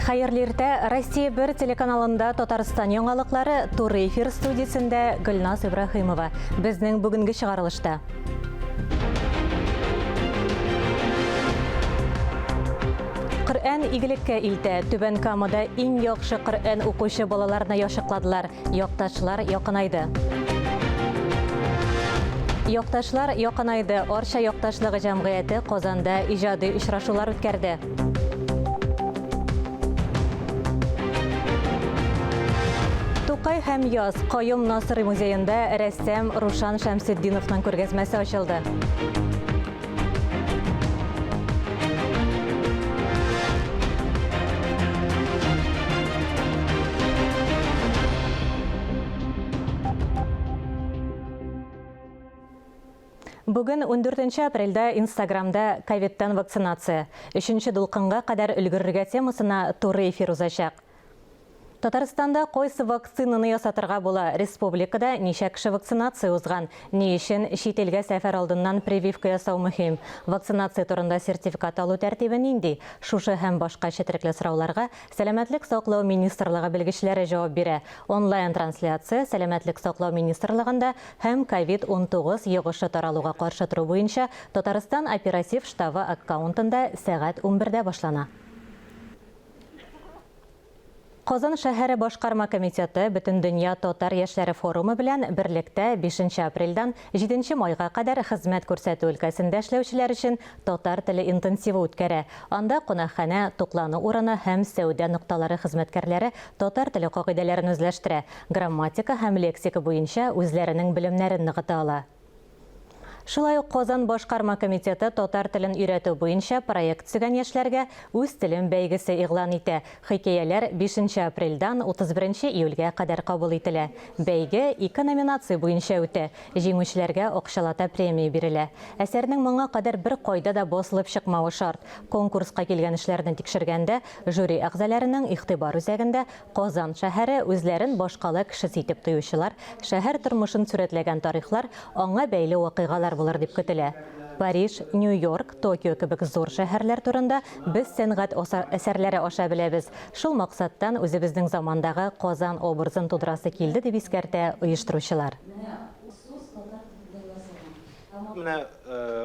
Хайырлы иртә Россия 1 телеканалында Татарстан яңалыклары туры эфир студиясендә Гөлназ Ибрахимова. Безнең бүгенге чыгарылышта. Коръән игелеккә илтә. Түбән Камада иң яхшы Коръән укучы балаларны яшыкладылар. Якташлар якынайды. Якташлар якынайды. Арча якташлыгы җәмгыяте Казанда иҗади очрашулар үткәрде. Тукай һәм яз Каюм Насыр музейында рәссам Рушан Шәмсетдиновның күргәзмәсе ачылды. Бүген 14 апрельдә Инстаграмда ковидтан вакцинация. 3нче дулкынга кадәр өлгерергә темасына туры эфир узачак. Татарстанда койсы вакцинаны ясатырга була. Республикада ничә кеше вакцинация узган. Ни өчен чит элгә сәфәр алдыннан прививка ясау мөһим. Вакцинация турында сертификат алу тәртибе нинди? Шушы һәм башка четерекле сорауларга Сәламәтлек саклау министрлыгы белгечләре җавап бирә. Онлайн трансляция Сәламәтлек саклау министрлыгында һәм COVID-19 йогышы таралуга каршы туру буенча Татарстан оператив штабы аккаунтында сәгать 11дә башлана. Казан шәһәре башкарма комитеты Бөтен дөнья татар яшьләре форумы белән берлектә 5 апрельдән 7 майга кадәр хезмәт күрсәтү өлкәсендә эшләүчеләр өчен татар теле интенсивы үткәрә. Анда кунакханә, туклану урыны һәм сәүдә нукталары хезмәткәрләре татар теле кагыйдәләрен үзләштерә. Грамматика һәм лексика буенча үзләренең белемнәрен ныгыта ала. Шулай ук Казан башкарма комитеты татар телен өйрәтү буенча проект төзегән яшьләргә үз телен бәйгесе игълан итә. Хикәяләр 5 апрельдән 31 июльгә кадәр кабул ителә. Бәйге 2 номинация буенча үтә. Җиңүчеләргә акчалата премия бирелә. Әсәрнең моңа кадәр бер кайда да басылып чыкмавы шарт. Конкурска килгән эшләрне тикшергәндә жюри әгъзаларының игътибар үзәгендә Казан шәһәре үзләрен башкалы кешесе итеп тоючылар, шәһәр тормышын сурәтләгән тарихлар, аңа бәйле вакыйгалар булыр дип көтелә. Париж, Нью-Йорк, Токио кебек зур шәһәрләр турында без сәнгать әсәрләре аша беләбез. Шул максаттан үзебезнең замандагы Казан образын тудырасы килде дип искәртә оештыручылар. Менә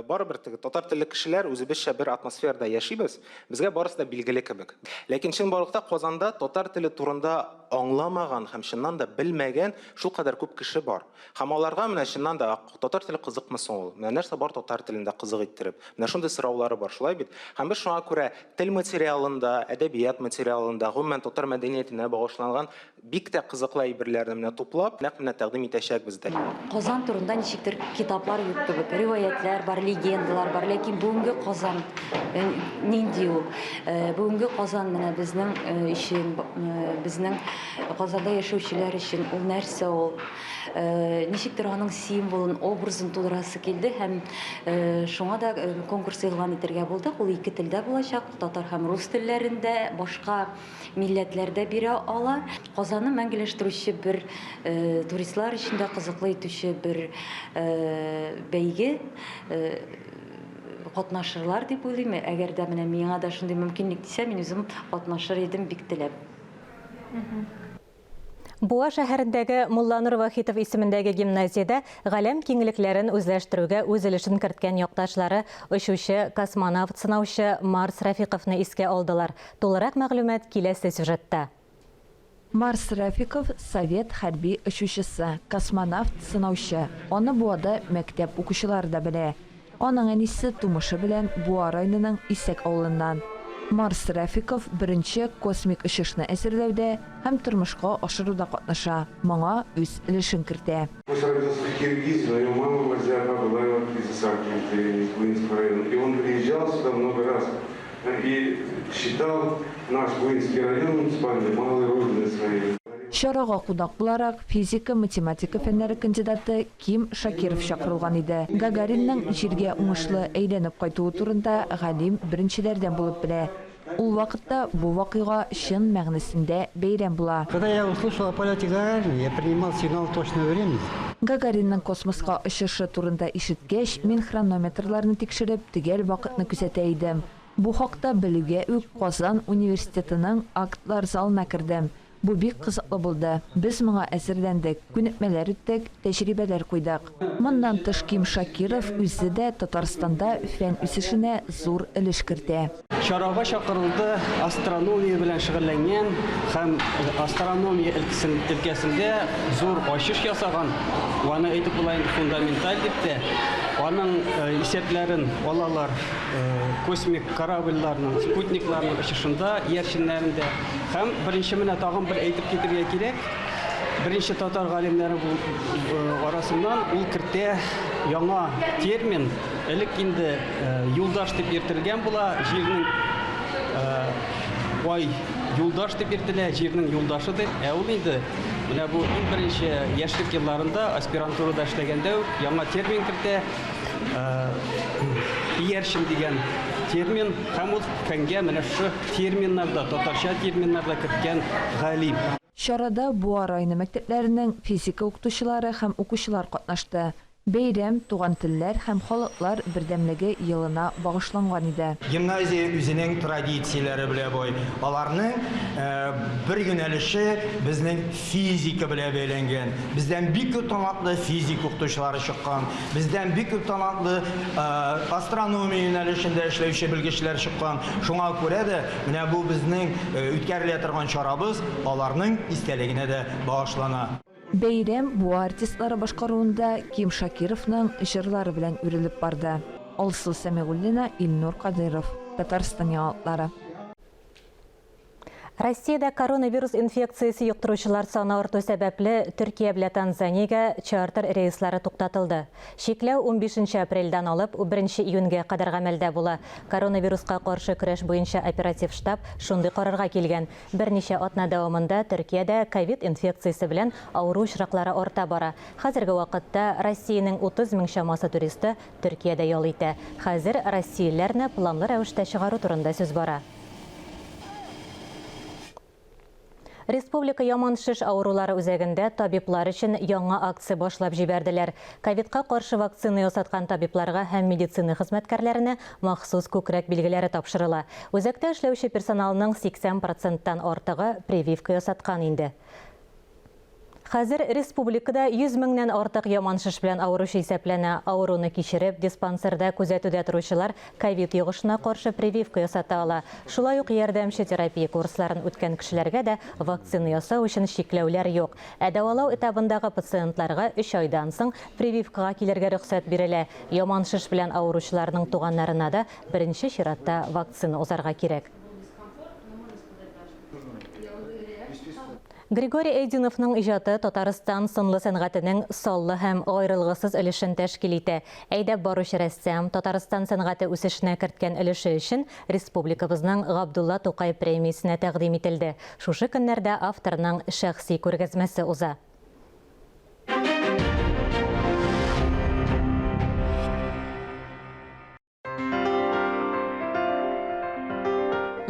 барыбер татар телле кешеләр үзебезчә бер атмосферада яшибез. Безгә барысы да билгеле кебек. Ләкин чынбарлыкта Казанда татар теле турында аңламаган һәм чыннан да белмәгән шул кадәр күп кеше бар. Һәм аларга менә чыннан да татар теле кызыкмы соң ул? Менә нәрсә бар татар телендә кызык иттереп? Менә шундый сораулары бар, шулай бит. Һәм без шуңа күрә тел материалында, әдәбият материалында, гомумән татар мәдәниятенә багышланган бик тә кызыклы әйберләрне менә туплап, нәкъ менә тәкъдим итәчәкбез дә. Казан турында ничектер китаплар юк кебек, риваятлар бар, легендалар бар, ләкин бүгенге Казан нинди ул? Бүгенге Казан менә безнең өчен, безнең Казанда яшәүчеләр өчен ул нәрсә ул? Ничектер аның символын, образын тудырасы килде һәм шуңа да конкурс игълан итәргә булдык. Ул 2 телдә булачак, татар һәм рус телләрендә, башка милләтләрдә бирә ала. Казанны мәңгеләштерүче бер туристлар өчен дә кызыклы итүче бер бәйге катнашырлар дип уйлыйм. Әгәр дә менә миңа да шундый мөмкинлек дисә, мин үзем катнашыр идем бик теләп. Буа шәһәрендәге Мулла Нур Вахитов исемендәге гимназиядә галәм киңлекләрен үзләштерүгә үз өлешен керткән якташлары очучы космонавт сынаучы Марс Рафиковны искә алдылар. Тулырак мәгълүмат киләсе сюжетта. Марс Рафиков совет хәрби очучысы, космонавт сынаучы. Аны Буада мәктәп укучылары да белә. Аның әнисе тумышы белән Буа районының Исәк авылыннан. Марс Рафиков беренче космик очышны әзерләүдә һәм тормышка ашыруда катнаша. Моңа үз өлешен кертә. Шарага кунак буларак физика, математика фәннәре кандидаты Ким Шакиров чакырылган иде. Гагаринның җиргә уңышлы әйләнеп кайтуы турында галим беренчеләрдән булып белә. Ул вакытта бу вакыйга чын мәгънәсендә бәйрәм була. Когда я услышал о полете Гагарина, я принимал сигнал точного времени. Гагаринның космоска очышы турында ишеткәч, мин хронометрларны тикшереп, төгәл вакытны күзәтә идем. Бу хакта белүгә үк Казан университетының актлар залына кирдем. Бу бик кызыклы булды. Без моңа әзерләндек, күнекмәләр үттек, тәҗрибәләр куйдык. Моннан тыш Ким Шакиров үзе дә Татарстанда фән үсешенә зур өлеш кертә. Чарага чакырылды астрономия белән шөгыльләнгән һәм астрономия өлкәсендә зур ачыш ясаган, аны әйтеп булай фундаменталь дип тә, аның исәпләрен алалар космик корабльләрнең, спутникларның очышында, яршиннәрендә һәм беренче менә тагын бер әйтеп китәргә кирәк. Беренче татар галимнәре арасыннан ул кертә яңа термин, элек инде юлдаш дип йөртелгән була, җирнең юлдаш дип йөртелә, җирнең юлдашы дип. Ул инде менә бу иң беренче яшьлек елларында аспирантурада эшләгәндә яңа термин кертә, ияршин дигән термин, һәм ул фәнгә менә шу терминнарда, татарча терминнарда керткән галим. Чарада Буа районы мәктәпләренең физика укытучылары һәм укучылар катнашты. Бәйрәм туган телләр һәм халыклар бердәмлеге елына багышланган иде. Гимназия үзенең традицияләре белән бай. Аларның бер юнәлеше безнең физика белән бәйләнгән. Бездән бик күп талантлы физик укытучылар чыккан. Бездән бик күп талантлы астрономия юнәлешендә эшләүче белгечләр чыккан. Шуңа күрә дә менә бу безнең үткәрелә торган чарабыз аларның истәлегенә дә багышлана. Бәйрәм Буа артистлары башкаруында Ким Шакировның җырлары белән үрелеп барды. Алсу Сәмигуллина, Илнур Кадыров, Татарстан яңалыклары. Россиядә коронавирус инфекциясе юктыручылар саны арту сәбәпле Төркия белән Танзаниягә чартер рейслары туктатылды. Шикләү 15 апрельдән алып 1 июньгә кадәр гамәлдә була. Коронавируска каршы көрәш буенча оператив штаб шундый карарга килгән. Берничә атна дәвамында Төркиядә ковид инфекциясе белән авыру очраклары арта бара. Хәзерге вакытта Россиянең 30 мең чамасы туристы Төркиядә ял итә. Хәзер россияләрне планлы рәвештә чыгару турында сүз бара. Республика яман шиш авырулары үзәгендә табиблар өчен яңа акция башлап җибәрделәр. Ковидка каршы вакцина ясаткан табибларга һәм медицина хезмәткәрләренә махсус күкрәк билгеләре тапшырыла. Үзәктә эшләүче персоналның 80%-тан артыгы прививка ясаткан инде. Хәзер республикада 100 меңнән артык яман шиш белән авыручы исәпләнә. Авыруны кичереп, диспансерда күзәтүдә торучылар ковид йогышына каршы прививка ясата ала. Шулай ук ярдәмче терапия курсларын үткән кешеләргә дә вакцина ясау өчен шикләүләр юк. Ә дәвалау этабындагы пациентларга 3 айдан соң прививкага килергә рөхсәт бирелә. Яман шиш белән авыручыларның туганнарына да беренче чиратта вакцина узарга кирәк. Григорий Эйдиновның иҗаты Татарстан сынлы сәнгатенең саллы һәм аерылгысыз өлешен тәшкил итә. Әйдәп баручы рәссам Татарстан сәнгате үсешенә керткән өлеше өчен республикабызның Габдулла Тукай премиясенә тәкъдим ителде. Шушы көннәрдә авторның шәхси күргәзмәсе уза.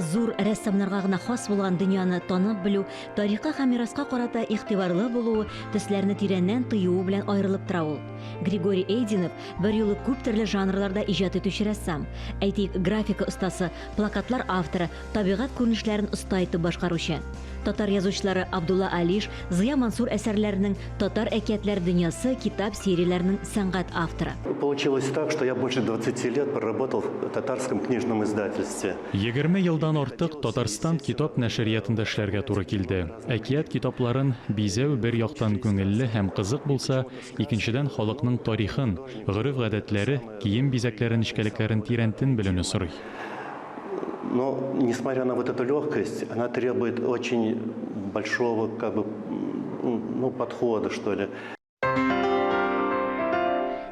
Зур рәссамнарга гына хас булган дөньяны танып белү, тарихка һәм мираска карата игътибарлы булуы, төсләрне тирәннән тоюы белән аерылып тора ул. Григорий Эйдинов бер юлы күп төрле жанрларда иҗат итүче рәссам. Әйтик, графика остасы, плакатлар авторы, табигать күренешләрен оста итеп башкаручы. Татар язучылары Абдулла Алиш, Зыя Мансур әсәрләренең татар әкиятләр дөньясы китап серияләренең сәнгать авторы. Получилось так, что я больше 20 лет проработал в татарском книжном издательстве. 20 елдан артык Татарстан китап нәшриятында эшләргә туры килде. Әкият китапларын бизәү бер яктан күңелле һәм кызык булса, икенчедән халыкның тарихын, гореф-гадәтләре, кием бизәкләрен, эчкәлекләрен тирәнтен белүне сорый. Но, несмотря на вот эту легкость, она требует очень большого, подхода, что ли.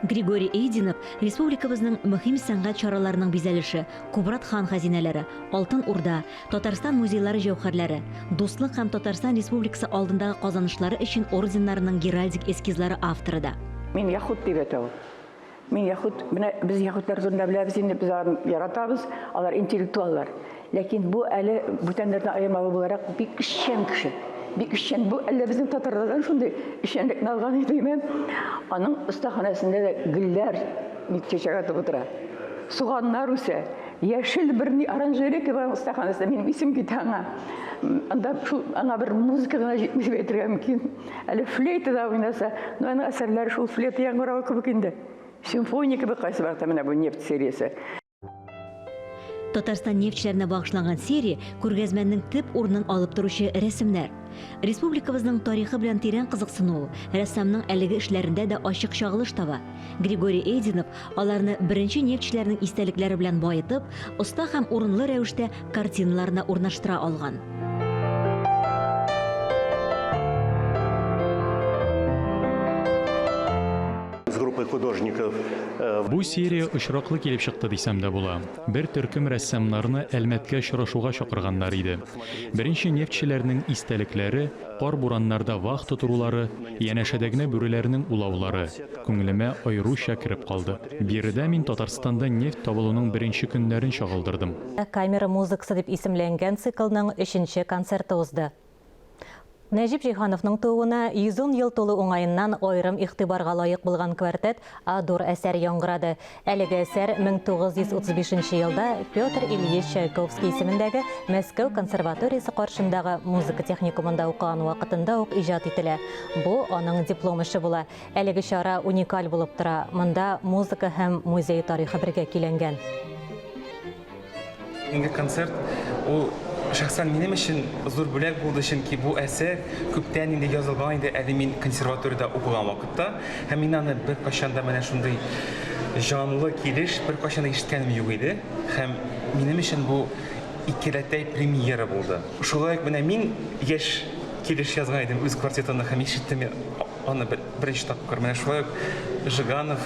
Григорий Эйдинов республикабызның мөһим сәнгать чараларының бизәлеше, Кубрат хан хәзинәләре, Алтын Урда, Татарстан музейлары җәүһәрләре, Дуслык һәм Татарстан Республикасы алдындагы казанышлары өчен орденнарының геральдик эскизлары авторы да. Мин яхут дип әйтәм. Мин яхут, без яхутлар турында беләбез инде, без яратабыз, алар интеллектуаллар. Ләкин бу әле бүтәннәрдән аермалы буларак бик эшчән кеше. Бик эшчән бу әле безнең татарлардан шундый эшчәнлекне алган идеме. Аның остаханәсендә дә гөлләр чәчәк атып утыра. суганнар үсә. Яшел бер ни оранжерия кебек стаханасы, минем исем китә аңа. Анда шул аңа бер музыка гына җитмәс әйтергә мөмкин. Әле флейта да уйнаса, но аның әсәрләре шул флейта яңгырау кебек инде. Симфония кебек кайсы вакытта менә бу нефть сериясе. Татарстан нефтчеләренә багышланган серия күргәзмәнең төп урынын алып торучы рәсемнәр. Республикабызның тарихы белән тирән кызыксынуы рәссамның әлеге эшләрендә дә ачык чагылыш таба. Григорий Эйдинов аларны беренче нефтчеләрнең истәлекләре белән баетып, оста һәм урынлы рәвештә картиналарына урнаштыра алган. Художников. Бу серия очраклы килеп чыкты дисәм дә була. Бер төркем рәссамнарны Әлмәткә очрашуга чакырганнар иде. Беренче нефтчеләрнең истәлекләре, кар бураннарда вахт тотурулары, янәшәдәгенә бүреләрнең улаулары күңелемә аеруча кирип калды. Биредә мин Татарстанда нефть табылуның беренче көннәрен чагылдырдым. Камера музыкасы дип исемләнгән циклның 3нче концерты узды. Нәҗип Җиһановның тууына 110 ел тулы уңайыннан аерым игътибарга лаек булган квартет «Адур» әсәр яңгырады. Әлеге әсәр 1935 елда Петр Ильич Чайковский исемендәге Мәскәү консерваториясе каршындагы музыка техникумында укыган вакытында ук иҗат ителә. Бу аның диплом эше була. Әлеге чара уникаль булып тора. Монда музыка һәм музей тарихы бергә киләнгән. Инде концерт ул шәхсән минем өчен зур бүләк булды, чөнки бу әсәр күптән инде язылган иде, әле мин консерваториядә укыган вакытта, һәм мин аны бер кашан да менә шундый җанлы килеш бер кашан да ишеткәнем юк иде, һәм минем өчен бу икеләтәй премьера булды. Шулай менә мин яшь килеш язган идем үз квартетымда, һәм ишеттем аны беренче тапкыр. Менә шулай Жиганов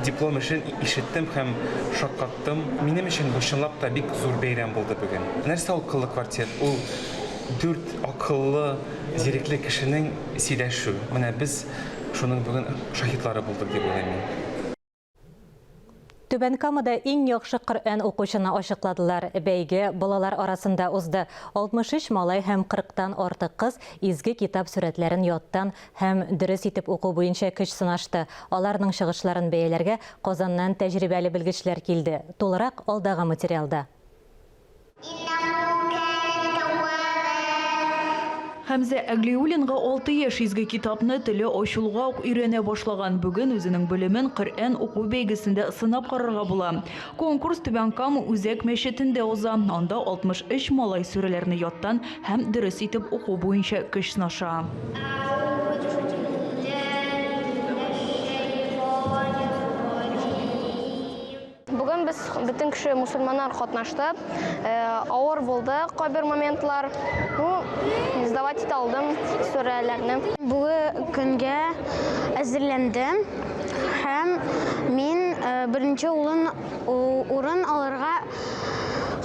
диплом эшен ишеттем һәм шаккаттым. Минем өчен бу чынлап та бик зур бәйрәм булды бүген. Нәрсә ул кыллы квартет? Ул 4 акыллы, зирекле кешенең сөйләшү. Менә без шуның бүген шаһитлары булдык дип уйлыйм. Түбән Камада иң яхшы Коръән укучыны ачыкладылар. Бәйге балалар арасында узды. 63 малай һәм 40тан артык кыз изге китап сүрәтләрен яттан һәм дөрес итеп уку буенча көч сынашты. Аларның чыгышларын бәяләргә Казаннан тәҗрибәле белгечләр килде. Тулырак алдагы материалда. Хәмзә Әглиуллинга 6 яшь изге китапны теле ачылуга ук өйрәнә башлаган. Бүген үзенең белемен Коръән уку бәйгесендә сынап карарга була. Конкурс Түбән Кама үзәк мәчетендә уза. Анда 63 малай сүрәләрне яттан һәм дөрес итеп уку буенча көч сынаша. Бүген без бөтен кеше мусульманнар катнашты. Авыр булды кайбер моментлар. Сдавать итә алдым сүрәләрне. Бүген көнгә әзерләндем һәм мин беренче урын алырга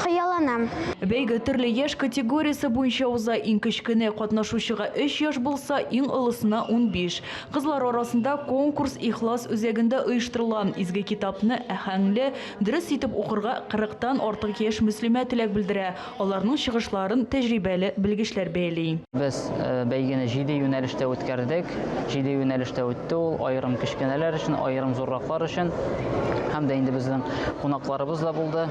хыялланам. Бәйге төрле яшь категориясе буенча уза. Иң кечкенә катнашучыга 3 яшь булса, иң олысына 15. Кызлар арасында конкурс Ихлас үзәгендә оештырыла. Изге китапны әһәңле, дөрес итеп укырга 40тан артык яшь мөслимә теләк белдерә. Аларның чыгышларын тәҗрибәле белгечләр бәйли. Без бәйгене 7 юнәлештә үткәрдек. 7 юнәлештә үтте ул. Аерым кечкенәләр өчен, аерым зурраклар өчен. Һәм дә инде безнең кунакларыбыз да булды.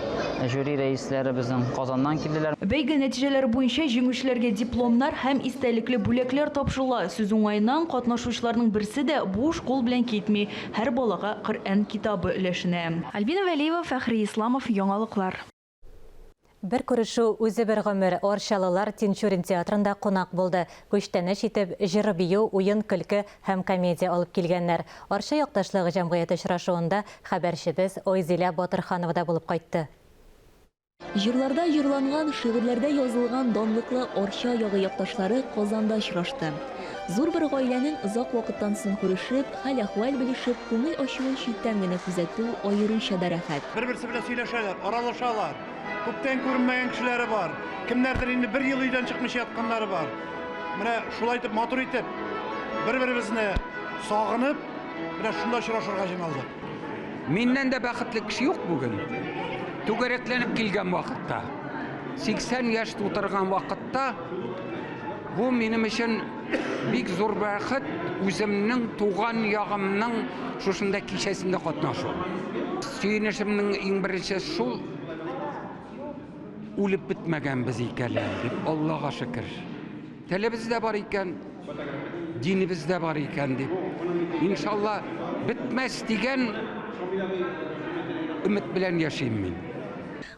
Жюри рәисләре безнең Казаннан килделәр. Бәйге нәтиҗәләре буенча җиңүчеләргә дипломнар һәм истәлекле бүләкләр тапшырыла. Сүз уңаеннан катнашучыларның берсе дә буш кул белән китми. Һәр балага Коръән китабы өләшенә. Альбина Вәлиева, Фәхри Исламов, Яңалыклар. Бер күрешү үзе бер гомер. Арчалылар Тинчурин театрында кунак булды. Күчтәнеш итеп җыр бию, уен, көлке һәм комедия алып килгәннәр. Арча якташлыгы җәмгыяте очрашуында хәбәрчебез Ойзилә Батырханова да булып кайтты. Җырларда җырланган, шигырьләрдә язылган данлыклы Арча ягы якташлары Казанда очрашты. Зур бер гаиләнең озак вакыттан соң күрешеп, хәл-әхвал белешеп, күңел ачуын читтән генә күзәтү аеруча да рәхәт. Бер-берсе белән сөйләшәләр, аралашалар. Күптән күренмәгән кешеләре бар. Кемнәрдер инде 1 ел өйдән чыкмыйча ятканнары бар. Менә шулай итеп, матур итеп, бер-беребезне сагынып, менә шунда очрашырга җыйналдык. Миннән дә бәхетле кеше юк бүген. Түгәрәкләнеп килгән вакытта, 80 яшь тутырган вакытта, бу минем өчен бик зур бәхет үземнең туган ягымның шушында кичәсендә катнашу. Сөенешемнең иң беренче шул үлеп бетмәгәнбез икәнләр дип, Аллага шөкер. Телебез дә бар икән, динебез дә бар икән дип. Иншалла бетмәс дигән өмет белән яшим мин.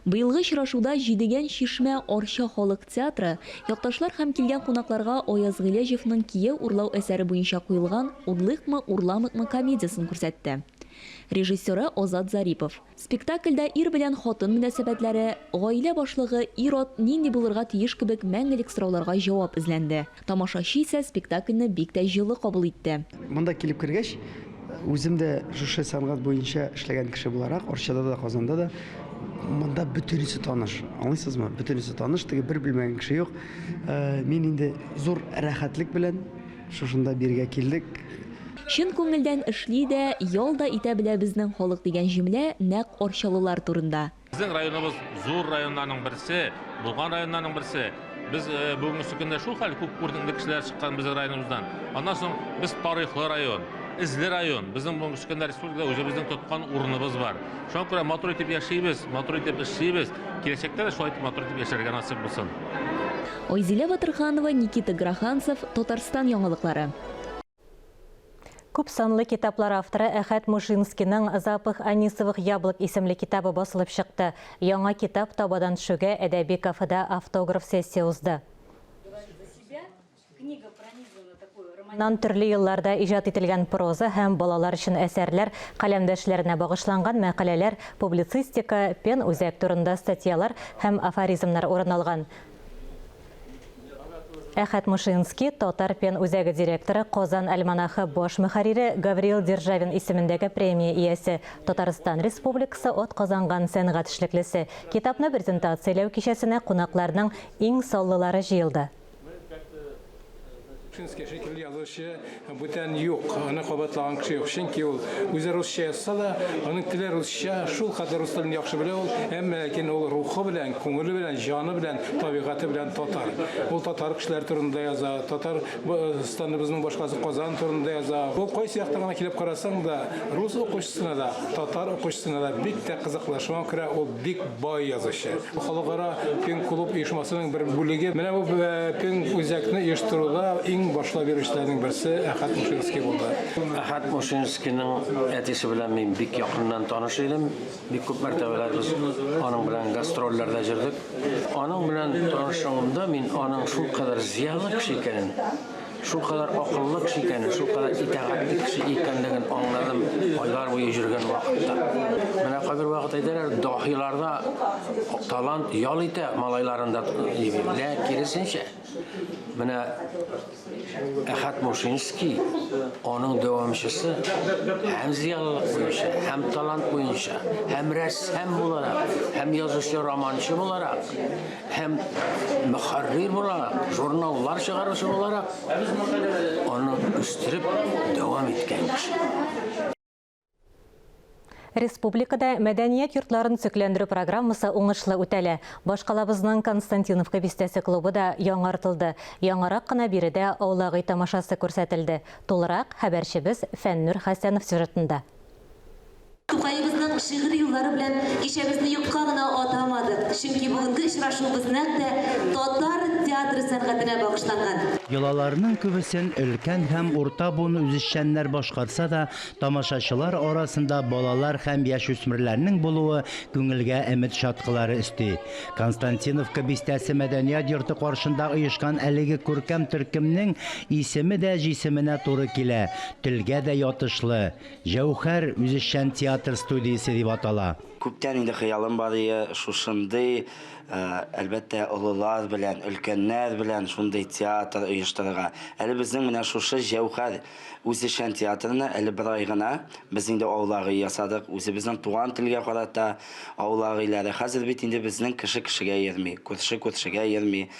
Быелгы очрашуда җидегән Шишмә Арча халык театры якташлар һәм килгән кунакларга Аяз Гыйләҗевнең кияү урлау әсәре буенча куелган «Удлыкмы, урламыкмы» комедиясын күрсәтте. Режиссеры Озат Зарипов. Спектакльдә ир белән хатын мөнәсәбәтләре, гаилә башлыгы ир-ат нинди булырга тиеш кебек мәңгелек сорауларга җавап эзләнде. Тамашачы исә спектакльне бик тә җылы кабул итте. Монда килеп кергәч, үзем дә шушы сәнгать буенча эшләгән кеше буларак, Арчада да, Казанда да, монда бөтенесе таныш. Аңлыйсызмы? Бөтенесе таныш, теге бер белмәгән кеше юк. Мин инде зур рәхәтлек белән шушында биргә килдек. Шын күңелдән эшли дә, ял да итә белә безнең халык дигән җөмлә нәкъ арчалылар турында. Безнең районыбыз зур районнарның берсе, булган районнарның берсе. Biz бүгенге көндә шул хәл күп күрдек кешеләр чыккан безнең районыбыздан. Аннан соң без тарихлы район, изле район. Безнең бүгенге көндә республикада үзебезнең тоткан урыныбыз бар. Шуңа күрә матур итеп яшибез, матур итеп эшлибез. Киләчәктә дә шулай итеп матур итеп яшәргә насыйп булсын. Айзилә Батырханова, Никита Граханцев, Татарстан яңалыклары. Күп санлы китаплар авторы Әхәт Мушинскийның «Запах анисовых яблок» исемле китабы басылып чыкты. Яңа китап табадан төшүгә әдәби кафеда автограф сессия узды. Романнан төрле елларда иҗат ителгән проза һәм балалар өчен әсәрләр, каләмдәшләренә багышланган мәкаләләр, публицистика, пен үзәк турында статьялар һәм афоризмнар урын алган. Әхәт Мушинский, Татар пен үзәге директоры, Казан альманахы баш мөхәррире Гавриил Державин исемендәге премия иясе, Татарстан Республикасы атказанган сәнгать эшлеклесе. Китапны презентацияләү кичәсенә кунакларның иң саллылары җыелды. Мушинский шикелле язучы бүтән юк, аны кабатлаган кеше юк. Чөнки ул үзе русча язса да, аның теле русча, шул кадәр рус телен яхшы белә ул, әмма ләкин ул рухы белән, күңеле белән, җаны белән, табигаты белән татар. Ул татар кешеләр турында яза, татар станыбызның башкасы Казан турында яза. Ул кайсы яктан гына килеп карасаң да, рус укучысына да, татар укучысына да бик тә кызыклы. Шуңа күрә ул бик бай язучы. Халыкара пен клуб оешмасының бер бүлеге. Менә бу пен үзәкне оештыруда башлап йөрүчеләрнең берсе Әхәт Мушинский булды. Әхәт Мушинскийның әтисе белән мин бик якыннан таныш идем. Бик күп мәртәбәләр без аның белән гастрольләрдә җырдык. Аның белән танышуымда мин аның шул кадәр зиялы кеше икәнен, шул кадәр акыллы кеше икәнен, шул кадәр итәгатьле кеше икәнлеген аңладым айлар буе йөргән вакытта. Менә кайбер вакыт әйтәләр, дахиларда талант ял итә, малайларында киресенчә. Менә Әхәт Мушинский, аның дәвамчысы, һәм зиялылык буенча, һәм талант буенча, һәм рәссам буларак, һәм язучы, романчы буларак, һәм мөхәррир буларак, журналлар чыгаручы буларак, аны үстереп дәвам иткән кеше. Республикада мәдәният йортларын төзекләндерү программасы уңышлы үтәлә. Башкалабызның Константиновка бистәсе клубы да яңартылды. Яңарак кына биредә аулагый тамашасы күрсәтелде. Тулырак хәбәрчебез Фәннүр Хәсәнов сюжетында. Тукайыбызның шигъри юллары белән кичәбезне юкка гына атамадык. Чөнки бүгенге очрашуыбыз нәкъ татар театры сәнгатенә багышланган. Йолаларның күбесен өлкән һәм урта буын үзешчәннәр башкарса да, тамашачылар арасында балалар һәм яшүсмерләрнең булуы күңелгә өмет шаткылары өсти. Константиновка бистәсе мәдәният йорты каршында оешкан әлеге күркәм төркемнең исеме дә җисеменә туры килә. Телгә дә ятышлы. Җәүһәр үзешчән театр студиясе дип атала. Күптән инде хыялым бар иде, шушындый, әлбәттә, олылар белән, өлкәннәр белән шундый театр оештырырга. Әле безнең менә шушы Җәүһәр үзешчән театрны әле бер ай гына без инде аулагый ясадык. Үзебезнең туган телгә карата аулагыйлары. Хәзер бит инде безнең кеше кешегә йөрми, күрше күршегә йөрми.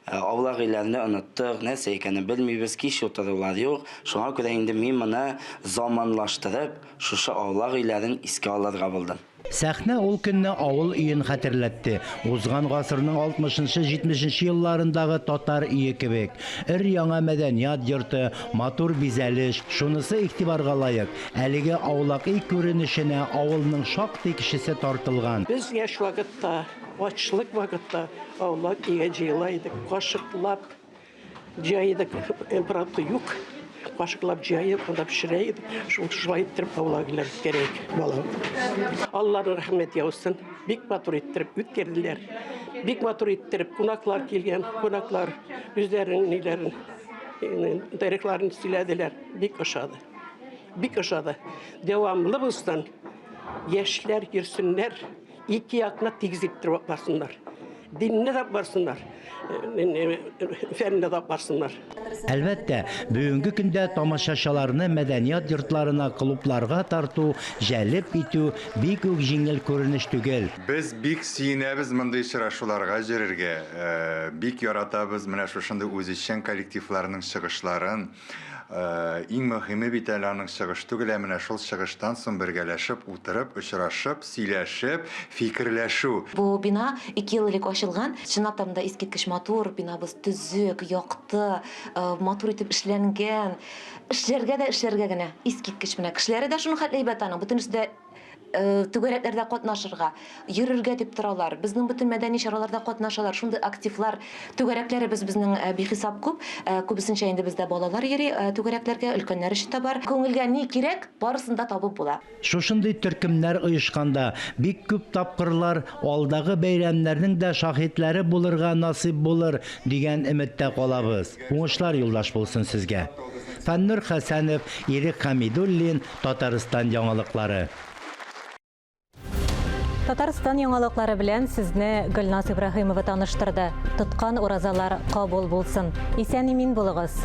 Аулагыйларны оныттык, нәрсә икәнен белмибез, кич утырулар юк. Шуңа күрә инде мин моны заманлаштырып, шушы аулагыйларын искә алырга булдым. Сәхнә ул көнне авыл өен хәтерләтте. Узган гасырның 60-70 елларындагы татар өе кебек. Өр-яңа мәдәният йорты, матур бизәлеш, шунысы игътибарга лаек. Әлеге аулак үй күренешенә авылның шактый кешесе тартылган. Без яшь вакытта, ачлык вакытта аулак өйгә җыелайдык, кашыклап җыйдык, импорты юк. Кашыклап җыйып, анда пешерәйдек. Шулай итеп аулаглар кирәк бала. Аллаһның рәхмәт яусын. Бик матур итеп үткәрделәр. Бик матур итеп кунаклар килгән, кунаклар үзләренең ниләрен, тарихларын сөйләделәр. Бик ошады. Бик ошады. Дәвамлы булсын. Яшьләр йөрсеннәр, ике якны тигезеп торып барсыннар. Динне дә барсыннар. Фәнне дә барсыннар. Әлбәттә, бүгенге көндә тамашачыларны мәдәният йортларына, клубларга тарту, җәлеп итү бик үк җиңел күренеш түгел. Без бик сөенәбез мондай очрашуларга җөрергә. Бик яратабыз менә шушындый үзешчән коллективларның чыгышларын. Иң мөһиме бит аларның чыгыш түгел, менә шул чыгыштан соң бергәләшеп, утырып, очрашып, сөйләшеп, фикерләшү. Бу бина 2 ел элек ачылган. Чынлап та искиткеч матур, бинабыз төзек, якты, матур итеп эшләнгән. Эшләргә генә искиткеч менә. Кешеләре дә шуны хәтле әйбәт аның. Бөтенесе дә түгәрәкләрдә катнашырга, йөрергә дип торалар. Безнең бөтен мәдәни чараларда катнашалар. Шундый активлар, түгәрәкләребез безнең бихисап күп. Күбесенчә инде бездә балалар йөри түгәрәкләргә, өлкәннәр ишетә бар. Күңелгә ни кирәк, барысын да табып була. Шушындый төркемнәр оешканда бик күп тапкырлар алдагы бәйрәмнәрнең дә шаһитләре булырга насыйп булыр дигән өметтә калабыз. Уңышлар юлдаш булсын сезгә. Фәннур Хәсәнов, Ирек Хәмидуллин, Татарстан яңалыклары. Татарстан яңалыклары белән сезне Гөлназ Ибраһимова таныштырды. Тоткан уразалар кабул булсын. Исән-имин булыгыз.